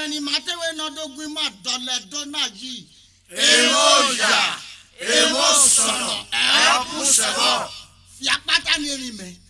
ni matewe no dogun ma dole dona yi. Emoja, emosono, pusebo. Fi apata ni eri me.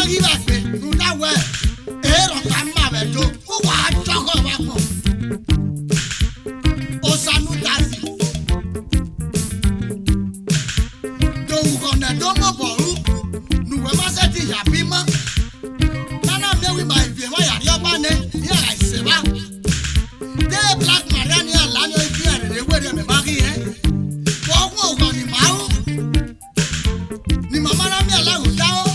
rí bá pé nuda we ero ta ma be do o wa jogo ba po o sanu dazi do ko na do mo boru nu we ma se ti ya bi mo nana me wi ma ibi ma ya ri oba ne ya ra ise ba de black maria ni ala ni ibi ere le we me ma ri wo wo ko ni ma o ni mama na mi ala o da o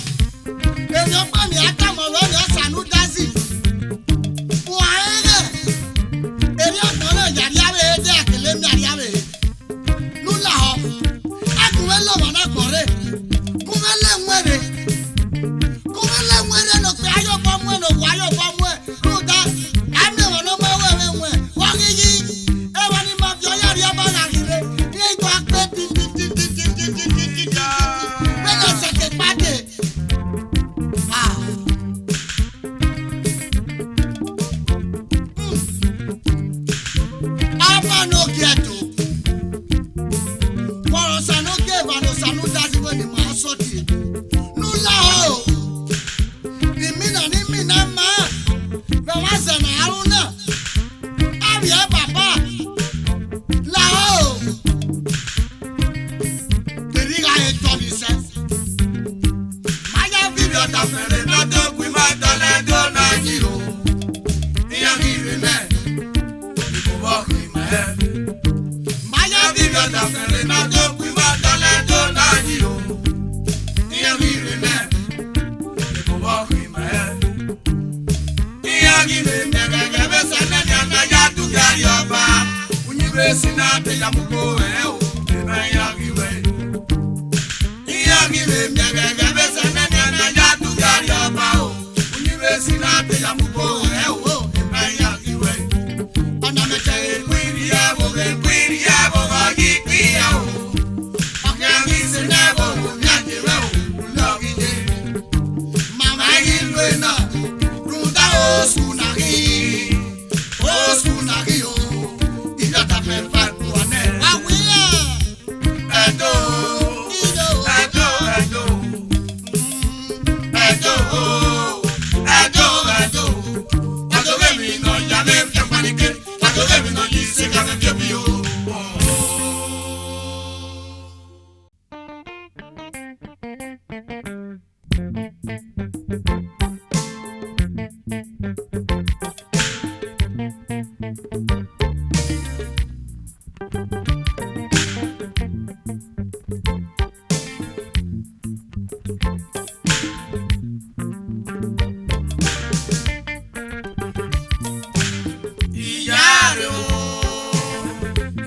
eri opa mi ata mo we ni sanu dazi wa ere eri opa na ya ri abe de akele mi ari abe nu la ho akunwe lo mo na kore kunle nwere no pe ayo bo mo no wa ayo bo mo nu da ami wo no mo we wa ri yi e wa ni ma fi o ya ri aba na ri re ni to ape ti bena se ke pade aba no geto woro sanu ke ba no sanu dazi we ni ma so ti nu la o ni mina ma be wa se na aruna abi e papa la o teri ga e to ni se maya video ta fere no do gwi ma dole do na ji o iya gi re ne ni ko ba gwi ma maya video ta fere no do gwi ma dole do na ji o iya gi re ne ni ko ba gwi ma iya gi re ne ga be sa na na ya du ga yo ba unyi be sina te ya mu ko o be ya gi we iya gi re ne ga be sa na ya du ga yo ba o unyi be sina te ya mu ko o be ya gi we ona me te kwiri ya bo ga gi kwi ya o oke gi se na bo ya je we o lo gi je mama gi lo na ruda o sunagi o ida ta pe fa tu ane awiya edo adoge mi no ya me pe panike adoge mi no yi se ka me bi o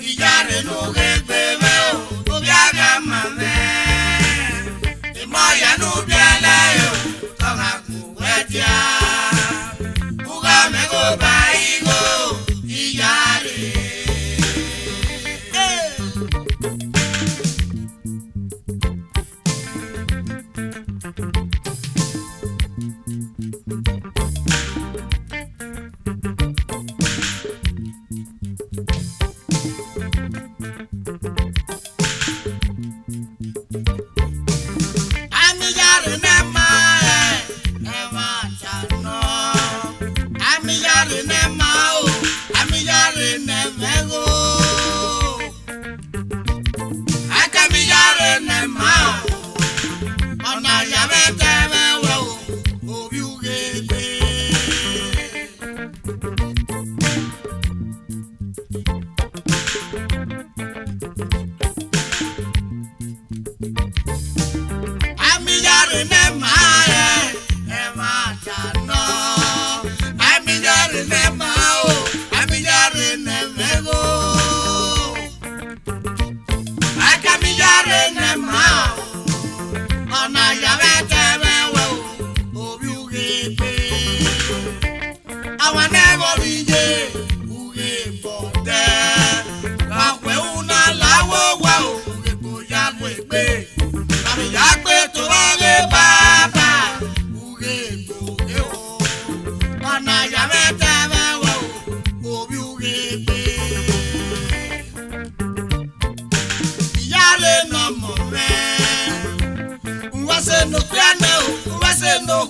Iyare no gbe me o obi aga ma me mo ya no bi ala yo ka ma ku wetia uga me go bai go Iyare no piano, no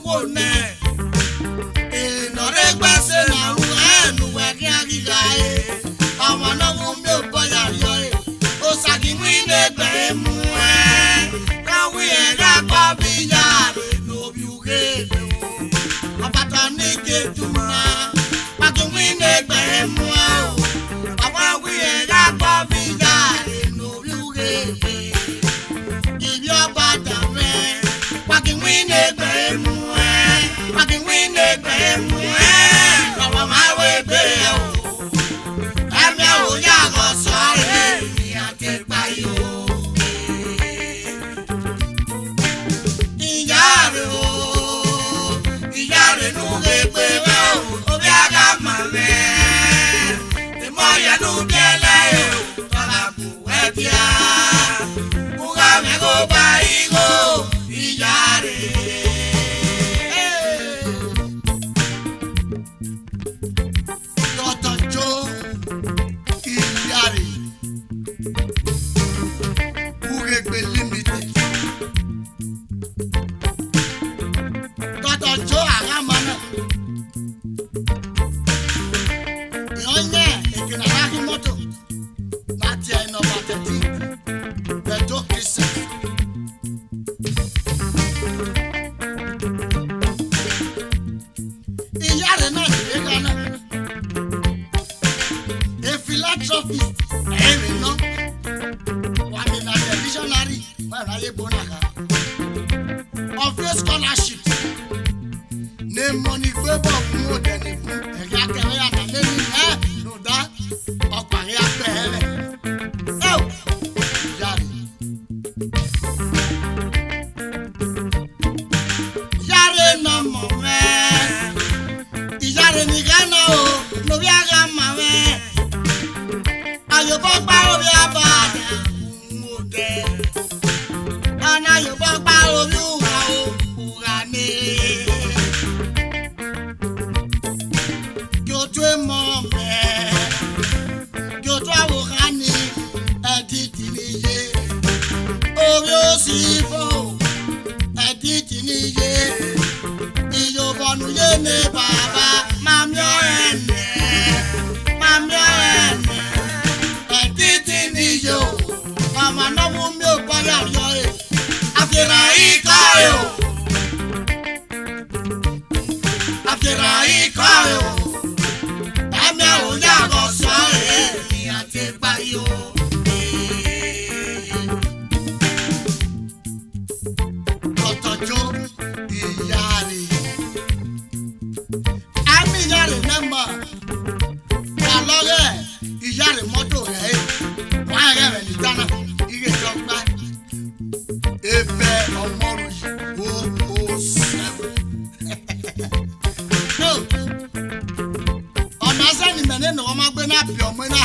Nowamagbe na biomwe na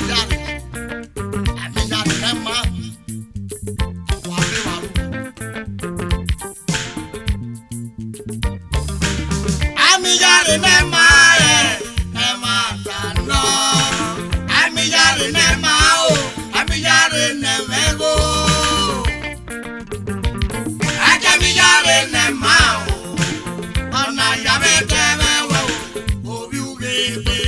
Iyare. Ami Iyare nema. Wabe waru. Ami Iyare nema ema tano. Ami Iyare nema o. Ami Iyare nemego. Ami Iyare nema o. Ona yabe tebe wo. Obi ugebe.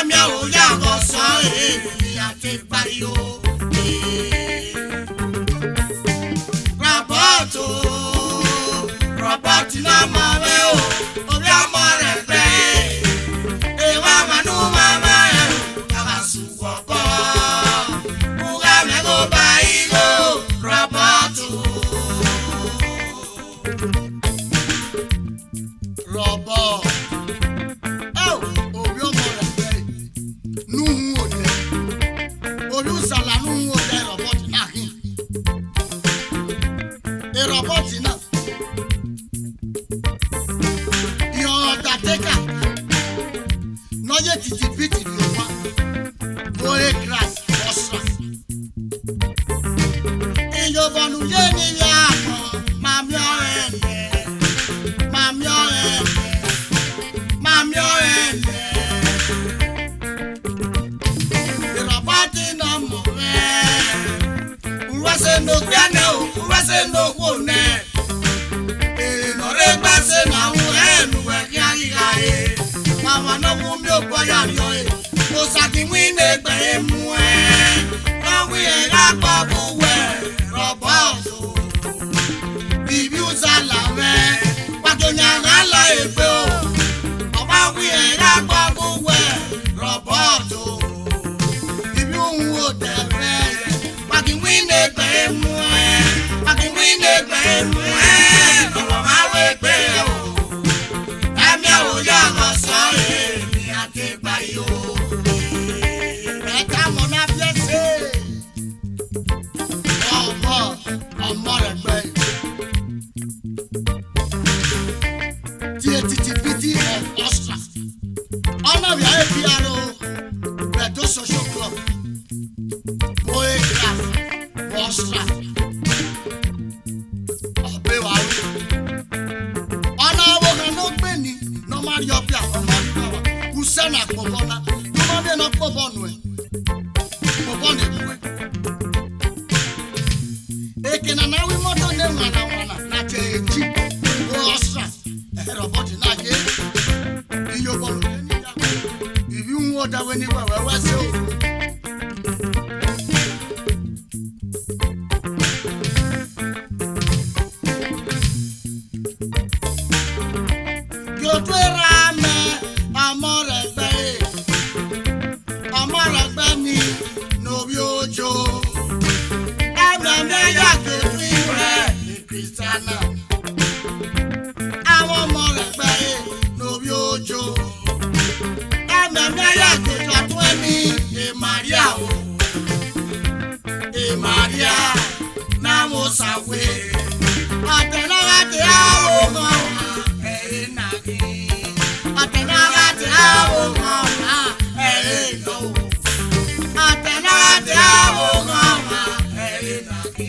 Amia Oye titi biti di owa. Boye grass osra. Iyo bonu ye ni ya mo. Mami orende. Mami orende. Mami orende. The Robert no mo re. Uwase no piano, uwase no wone. No re gbase na hu enu we kiaye. Mama no mu mi o boya yo e. O saki win egbe emu e. Na wi e ra pa buwe. Robert o. Bibi uzala we. Wa to nya la egbe o. Oba wi e ra pa buwe. Robert o. Bibi un o de re. Wa ki win egbe emu e. Wa ki win egbe emu e. No lo ma we gbe o. Emi o ya go sorry. Mi ate gba yo. Ọmọ rẹ̀ gbẹ. TTPT of Austria. Ọ̀nà bí ayé bí aró Beto social club. Boye graf Austria. Ọ̀bẹ wa rú. Ọ̀nà àwọn kan ló gbé ní normal yọ̀bíà ọmọ nígbà wa. Hussein àpòbọ̀ náà. Tó máa bí ẹ̀nà pọ̀bọ̀ nù ẹ̀. Pọ̀bọ̀ nù ẹ̀kú ẹ̀. Ekena na wi moto ne wana na cheji o osra Robert na je iyo bolu ni ya ibi nwo da we ni wa se o yo to ra me amore gbe ni no bi ojo. Christiana. Àwọn ọmọ rẹ̀ gbẹ̀rẹ̀ lórí ojo. Ẹ̀mẹ̀mẹ̀ yàtọ̀ ìjọ̀tún ẹni Maria o. Maria náà mo ṣàwé. Àtẹ̀lára ti àwọn kan ẹ̀yìn nàbí. Àtẹ̀lára ti àwọn kan ẹ̀yìn lọ́wọ́. Àtẹ̀lára ti àwọn kan ẹ̀yìn nàbí.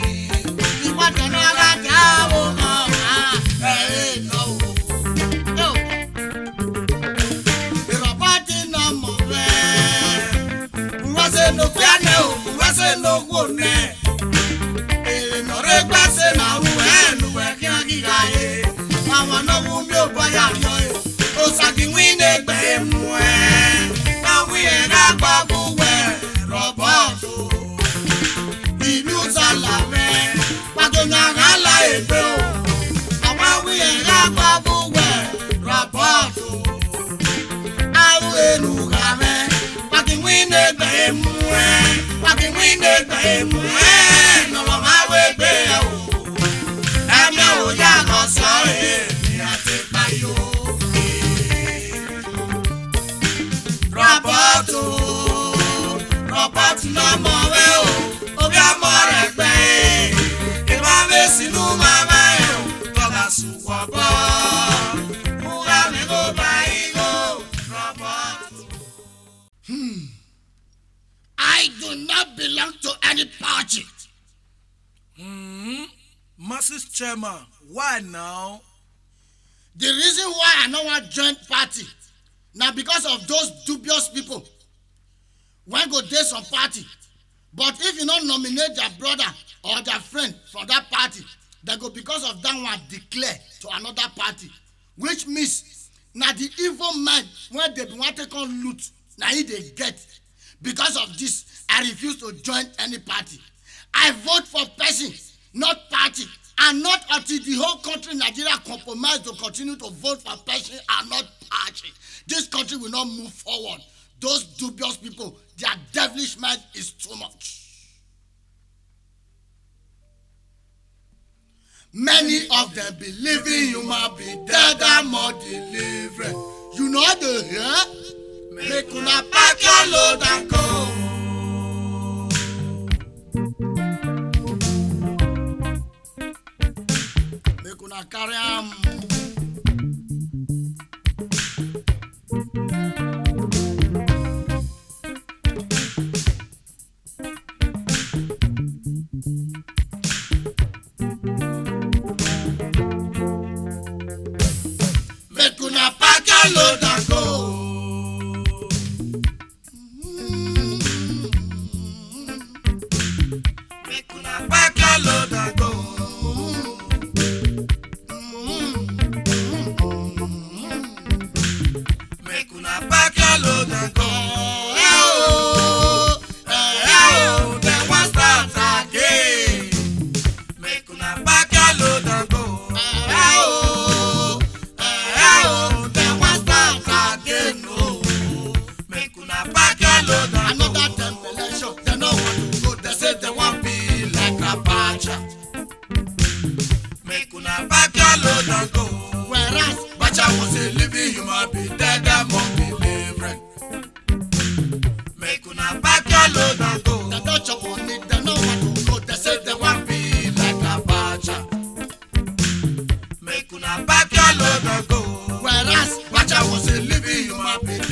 No piano, wase no wone. No re gbase na ru enu we kiaye. Mama no mu mi o boya yo e. O saki win egbe emu e. Na wi e ra gba buwe. Robert o. Ibi uzala me. Pa to nya la egbe o. Mama wi e ra gba buwe. Robert o. Aru enu ga me. Pa ki win egbe emu. Fucking win it, baby. No, I'm way better. I'm no young, sorry. I take my you. Robert, no more. Oh, you're more at bay. If I'm missing, no, my mind. But that's what who am I go by? Robert. I do not belong to any party. Mrs. Chairman, why now? The reason why I don't want to join party now because of those dubious people. When go there some party, but if you don't nominate their brother or their friend from that party, they go because of that one declare to another party, which means now the evil man when they want to come loot, now he they get. Because of this, I refuse to join any party. I vote for person, not party, and not until the whole country Nigeria compromise to continue to vote for person and not party. This country will not move forward. Those dubious people, their devilish mind is too much. Many of them believing you might be dead and more delivered. You know the here? Make una pack your load and go. Make una carry am.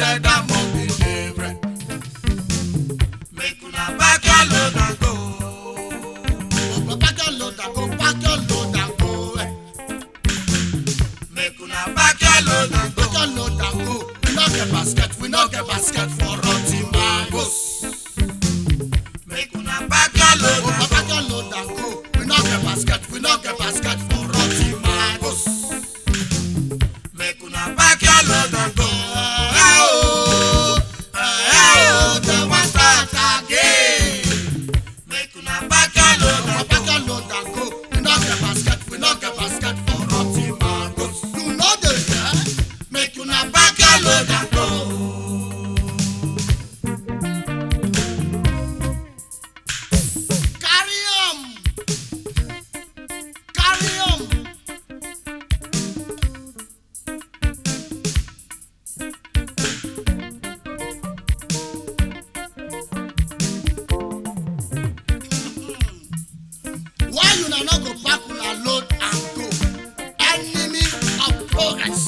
dead among the living. Make una pack your load and go. Pack your load and go, pack your load and go. Make una pack your load and go. Pack your load and go. We not get basket for rotting mangoes. Make una pack your load and go. We not get basket for rotting mangoes. Make una pack your load and go. They want start again. Make una pack your load and go. We not get basket for rotting mangoes. You know the yeah? Make una pack your load and go. Carry on. Why you not go pack una load and go? Enemy of progress.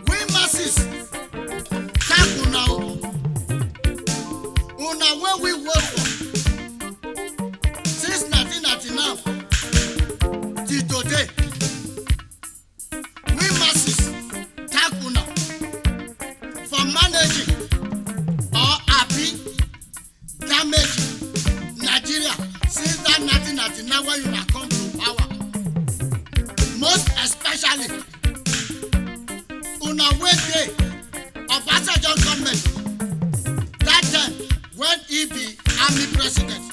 We masses, thank una where we work for. Since 1999 till today, we masses, thank una for managing or happy damage Nigeria since that 1999 when you have come to power. Most especially una wey dey Obasanjo government that time when he be army president.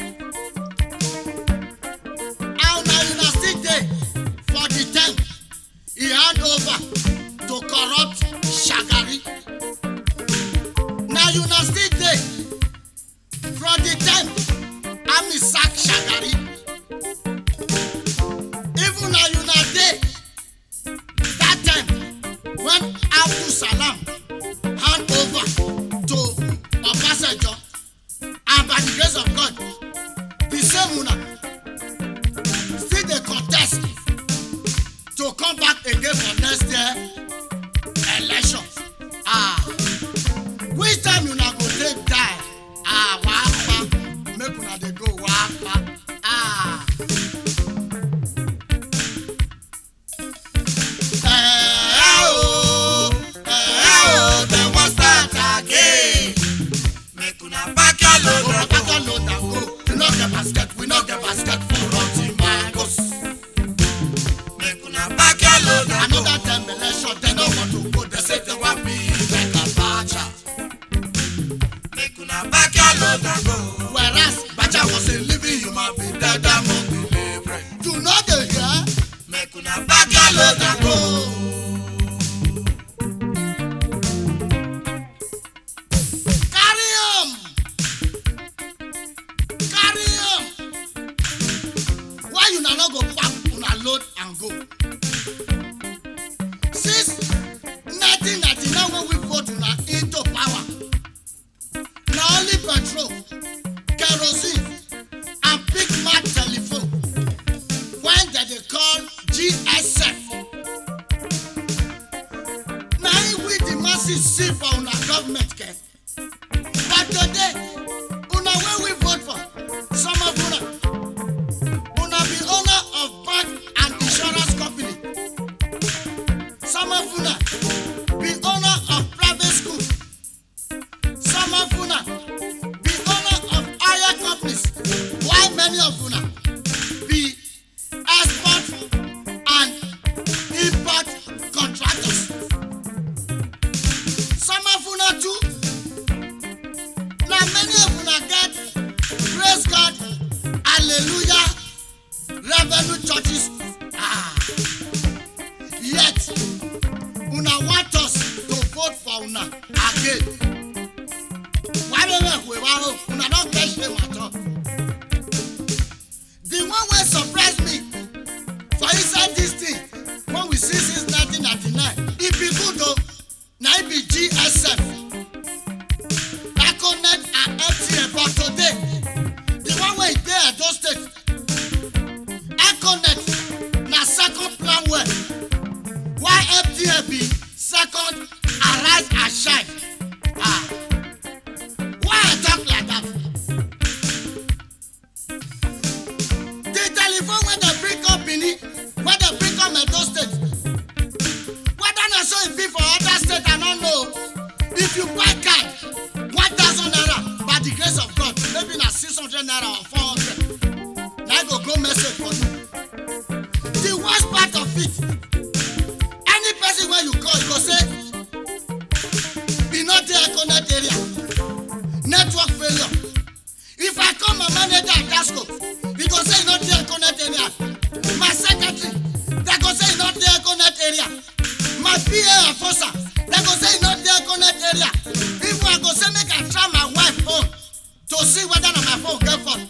And now una still dey for the time he hand over to corrupt Shagari. Now una still dey from the time army sack Shagari. Even now you not there. That time when Abdul Salam hand over to Obasanjo, and by the grace of God, the same una still dey contest to come back again for next year election. Which time you not go take die? Wapa, make una dey go wapa. They want start again. Make una pack your load and go. We not get basket for rotting mangoes. Make una pack your load and go. Another time election, they don't want to go. They say they want me like a badger. Make una pack your load and go. Whereas Bacha was a living human being dead among the living. You know the yeah? Make una pack your load and go. Carry on. Why you not go pack una load and go? Since 1999 when we vote una into power, na only petrol, kerosene, and big mad telephone when they call GSF. Now we the masses see for una government care. But today, una when we vote for, some of una be owner of bank and insurance company. Some of una be owner of private school. Some of una be owner of higher companies. While many of una be export and import contractors. Some of una too. Now many of una get, praise God, hallelujah, revenue churches. Yet una want us to vote for una again. Why don't we una don't get shame at all? The one wey surprise me for inside this thing when we see since 1999, it be good though. Now it be GSF, Econet and MTN. But today, the one wey dey at those states, Econet na second plan well. Why MTN there be second arise and shine. Why I talk like that? The telephone when they bring up Benin, when they bring up Edo State, whether not so it be for other state, I don't know. If you buy card, 1,000 naira, by the grace of God, maybe not 600 naira or 400, now I go message for you. The worst part of it, any person when you call, you go say, be not there connect area, network failure. If I call my manager at Dasco, he go say not there connect area. My secretary, they go say not there connect area. My PA enforcer, they go say not there connect area. If I go say make I try my wife phone to see whether my phone get phone.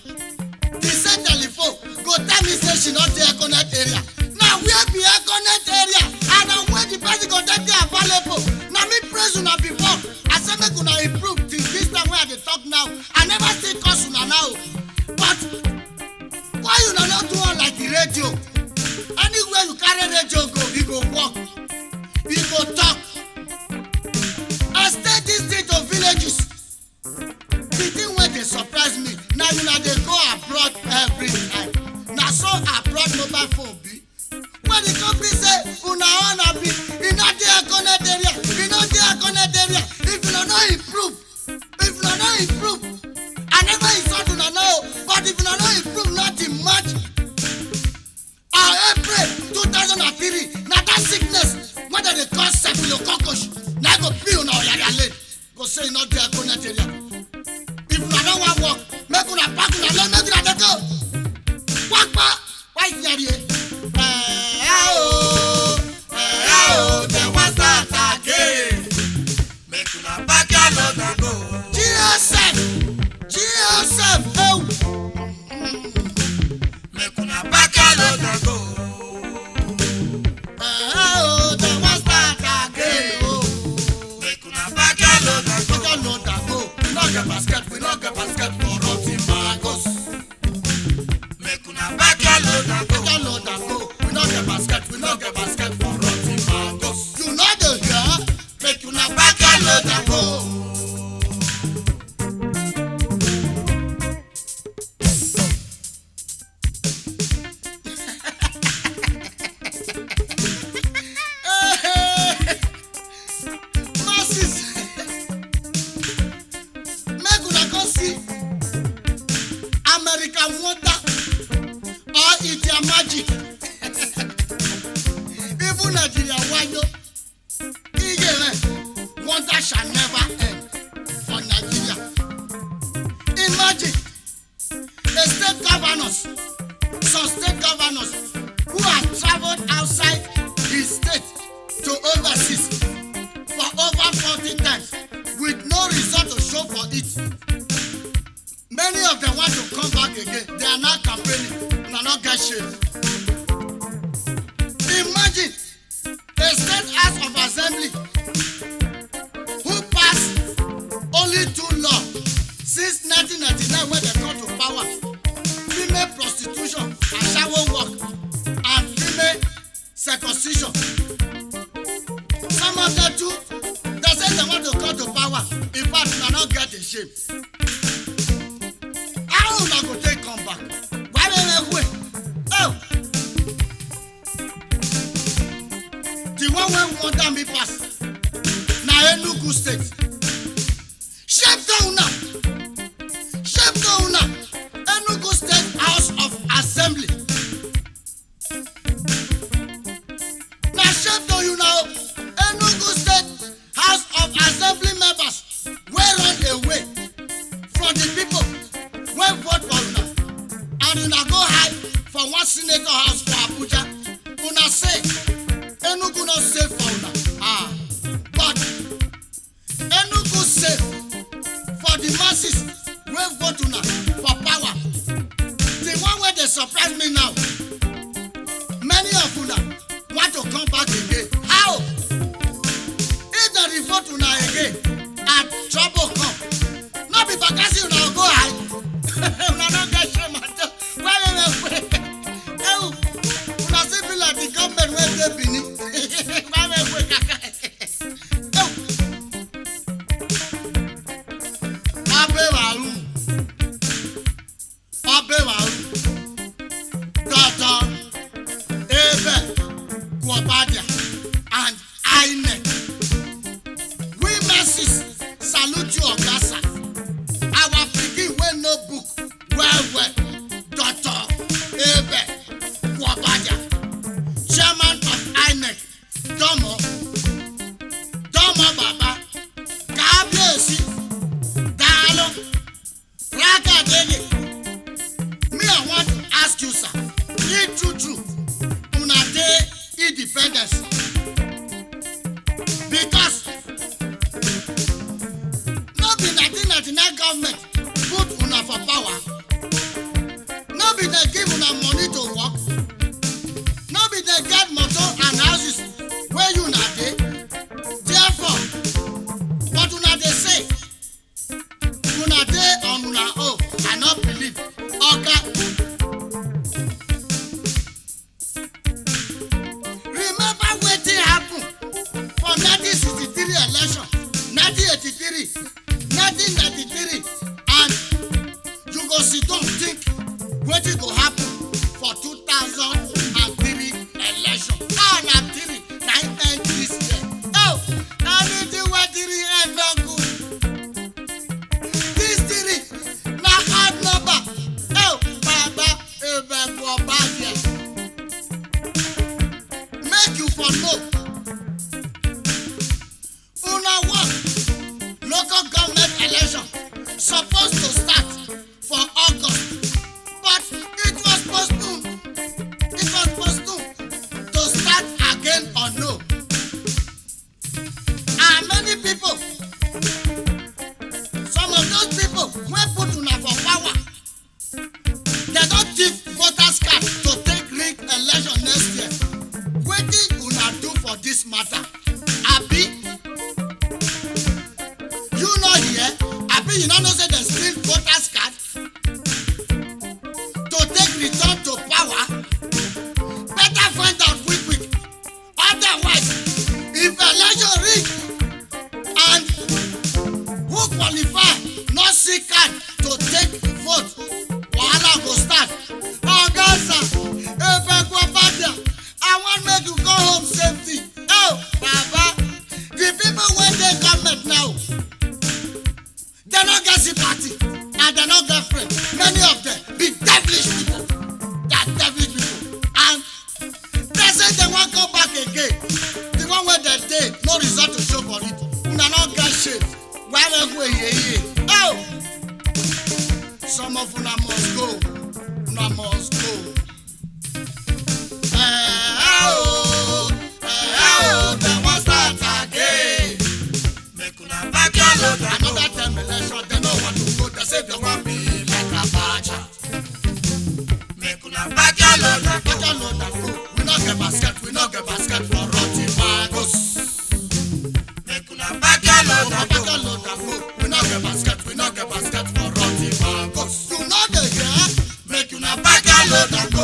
The same telephone go tell me say she not there connect area. Now where be a connect area? And now when the person go take there available. Now me praise una before. I say make una improve till this time where I dey talk now. I never see cause una now. But why you not do all like the radio? Anywhere you carry radio go, you go walk, you go talk. I stay this day to villages. The thing where they surprise me, now you know they go abroad every time. Now so abroad mobile phone be. When the company say, una wanna be, in not there connect area, in not there connect area. If you not improve, I never insult you now, but if you not improve, nothing much. April 2003, now that sickness, whether they call staphylococcus, now go be on our leg. Go say not there connect area. If you don't want to walk, make una pack una let me get a go. Walk back, why is there? They want that again. Make una pack your load and go. GSF, oh. Make una pack your load and go. They want that again, oh. Make una pack your load and go. We not get basket for rotting magos. Make una pack your load and go. We not get basket for rotting magos. You know the girl, make una pack your load and go. American wonder or it's their magic. Even Nigeria wonder, wonder shall never end for Nigeria. Imagine some state governors who have traveled outside the state to overseas for over 40 times with no result to show for it. Many of them want to come back again. They are not campaigning. They are not get shit. Imagine a state house of assembly who passed only 2 laws since 1999 when they come to power: female prostitution and shower work, and female circumcision. Some of them too, they say they want to come to power. In fact, they are not get a shame. How una go take come back? Why they wait? Oh, the one when wonder me pass. Na Enugu State. Shape down now. Enugu State House of Assembly. Now shape down you now. Enugu State House of Assembly members will run away from the people. When vote for una, and una go hide for one senator house for Abuja, una say Enugu not safe for una. But Because no be 1999 government put una for power. No be they give una money to work. No be they get motor and houses where you na dey. Therefore, what una dey say? Una dey on una own. I not believe. Okay. Remember wetin happen for 1963 election, 1983, 1993, and you go sit down think wetin go happen for 2003 election. How na 3 na end this year? Oh, anything wey 3 end no good. This 3 na hard number. Oh, Baba, go back here. Make you for know. Una work local government election supposed to start for August, but it was postponed. It was postponed to start again or no. And many people, some of those people wey put una for power, they don't give voters card to take rig election next year. Wetin una do for this matter? Abi you know here? Abi you no know say dem steal voters card to take return to power? Better find out quick. Otherwise, if election rig and who qualify no see card to take vote, wahala go start. Ogaza, Ebegwabadia, I want make you go home safely. Oh, Baba, the people wey dey government now, they no get sympathy and they no get friend. Many of them be devilish people. They are devilish people. And they say they wan come back again. The one wey they dey, no result to show for it. Una no get shame. Why make we hear? Oh! Some of una must go. Una must go. They wan start again. Make una back your load. Another time election, they no want to go. They say they want be like a badger. Make una back your load. Back your load and go. We no get basket. We no get basket for rotty mangoes. Make una back your load and go. We no get basket. We no get basket for rotty mangoes. You know the yeah? Make una back your load and go.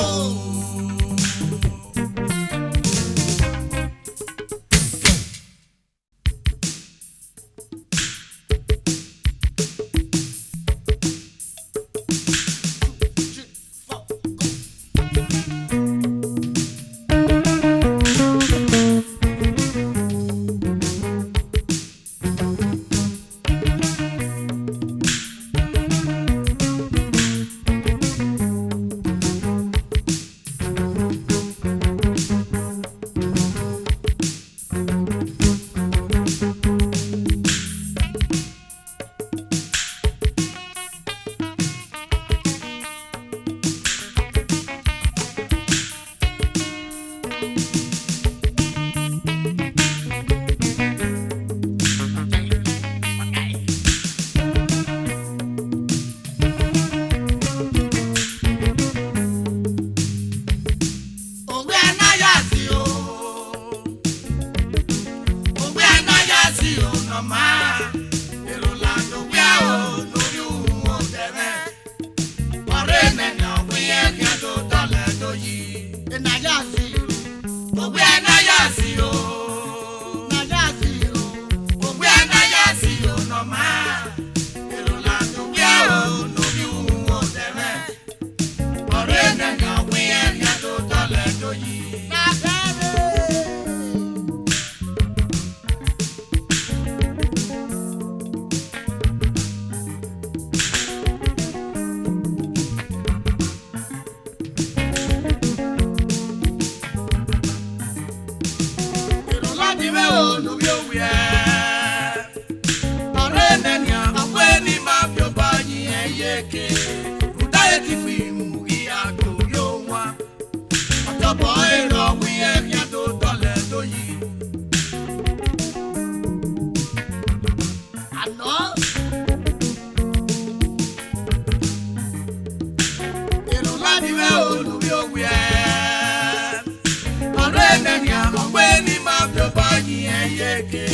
yeke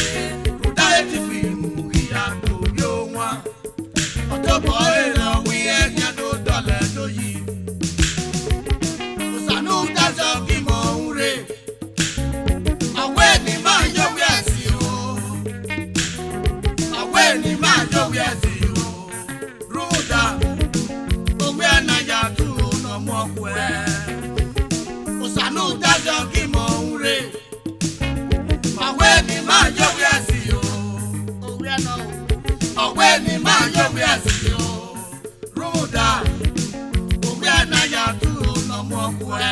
udaye tifimu iya to yo wa otobo era wi enya do dole do yi usanu dazo ki mo ure awe ni ma yo wi asi o awe ni ma yo wi asi o ruda owe na ya tu no mo kwe usanu dazo ki mo ure awe ni ma yo wi asi o owe no awe ni ma yo wi asi o ruda owe na ya tu no mo kwe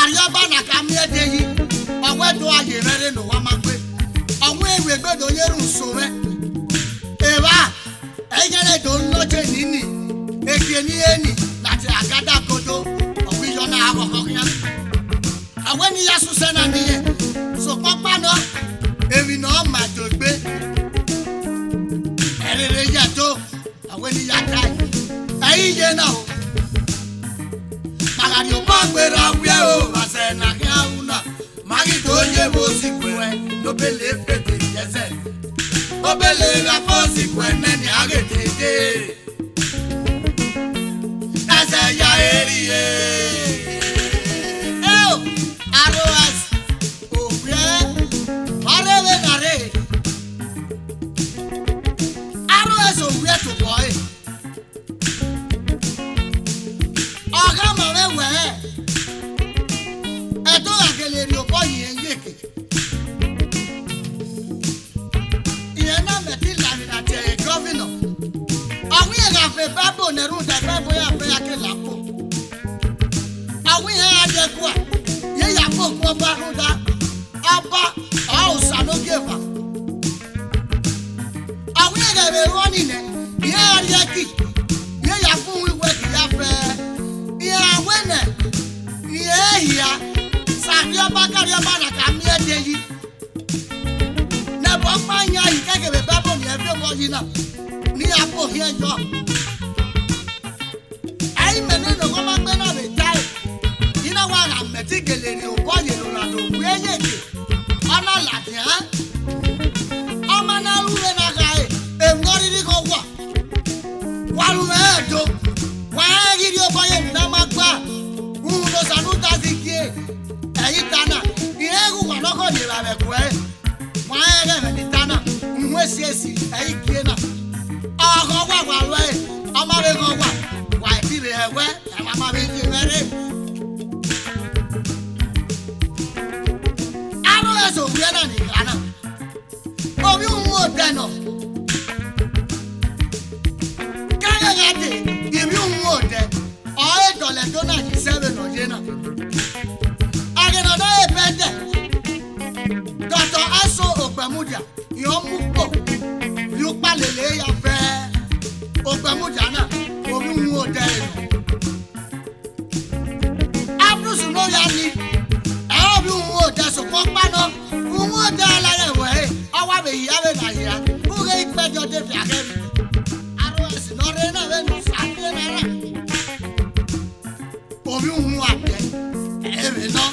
Arioba na kamie deyi, owe do aye rere Nowamagbe. Onwe ewe gbe we do yeru so me eba ejele do loje nini ekieni eni lati agada godo owi yo na akoko kan aweni ya so se na niye so papa no ewi no ma to gbe erere ya to aweni ya kai ayi ye na o magari o pagbera wi o ase na ya una magi to ye bo sikwe no bele fete yese obele la fosi kwene ni agetete ase ya erie aroas obie arebe nare aroas obie to boy oga mare we eto ageleri o boy yen yeke iena meti la ni na te governor awi e ga fe babo neru da babo ya fe akelapo awi e adekwa ye ya boku oba ruda aba o sanogeva awi e ga be roni ne ye ariaki ye ya fun wiwe ki ya fe ye awene ye hia sari oba kari oba na ka mi edeyi na bo panya yi keke be babo mi efe mo yi na ni apo hie yo ai meneno ko ma gbe na be tai ina wa ga meti geleri o boye lo na do we yeke ona la dia o ma na ruwe na ga e ngori ni ko wa ru me do wa giri o boye na ma gba lo sanu ta zikie eyi tana iegu wa no ko ni la be ko e wa ere me ni tana nwe siesi eyi kie na ogo wa lo e o ma be go wa ti be ewe e ma be ti mere aro eso wi na ni kana obi un o deno kaya gade ibi un o de o e dole do na ji sebe no je na agena do e pede Dr. Aso Ogbemudia yo mu po yu palele ya fe Ogbemudia na obi un o de Abrusu no ya ni obi un o de so po pa no un o de ala ye we awa be ya be na ya uge ipejo de fi akeri aro esi no re na be no sa ke na ra obi un wa pe ebe no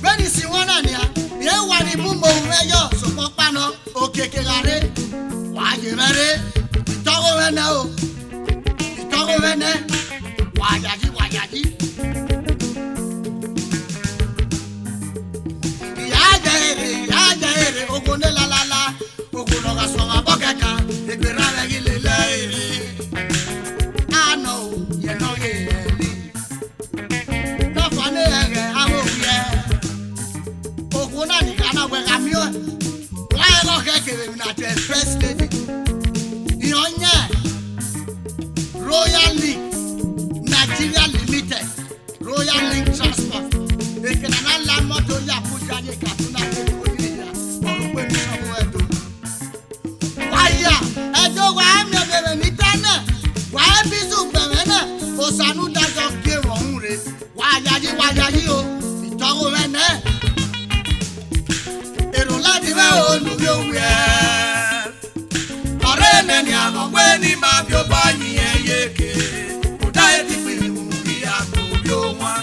beni si wona ni a ye wa ni bumbo mejo so po pa no okeke gare wa ye mere itogo wene wa yaji ya jere ogone la ogono ga so ma bokeka egbera le gile le ano ye no ye li no fane ege awo ye ogona ni kana we amio wa ego kekere mi na te first lady ionye Royal League Nigeria Limited Royal League Transport ekena na la moto ya puja ye katuna ke odiya orupe mi so edo waya edo wa mi obere ni tana wa bizu bere na osanu dajo ke rohun re waya yi o itowo re na ero ladi be olu bi owi ore ne ni amogbe ni ma bi o ba yin yeke o da e ti pe mu bi ago bi o wa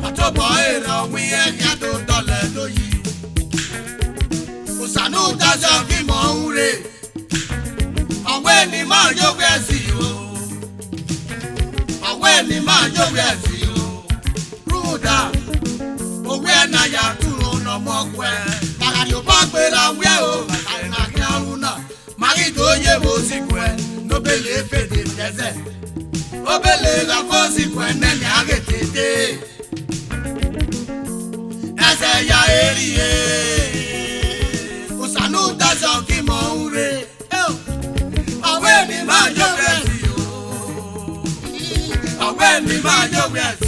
atobo ero wi e ya to dole do yi osanu dajo ki mo nre owe ni ma yo gbe si o owe ni ma yo gbe si o ruda owe na ya tu no mo gbe magari o ba gbe la wi o na ki aruna magi to ye bo sikwe no bele fete yese obele la fosi kwene ni agetete ese ya erie osanu dajo ki mo nre awe ni ma yo besi o awe ni ma yo besi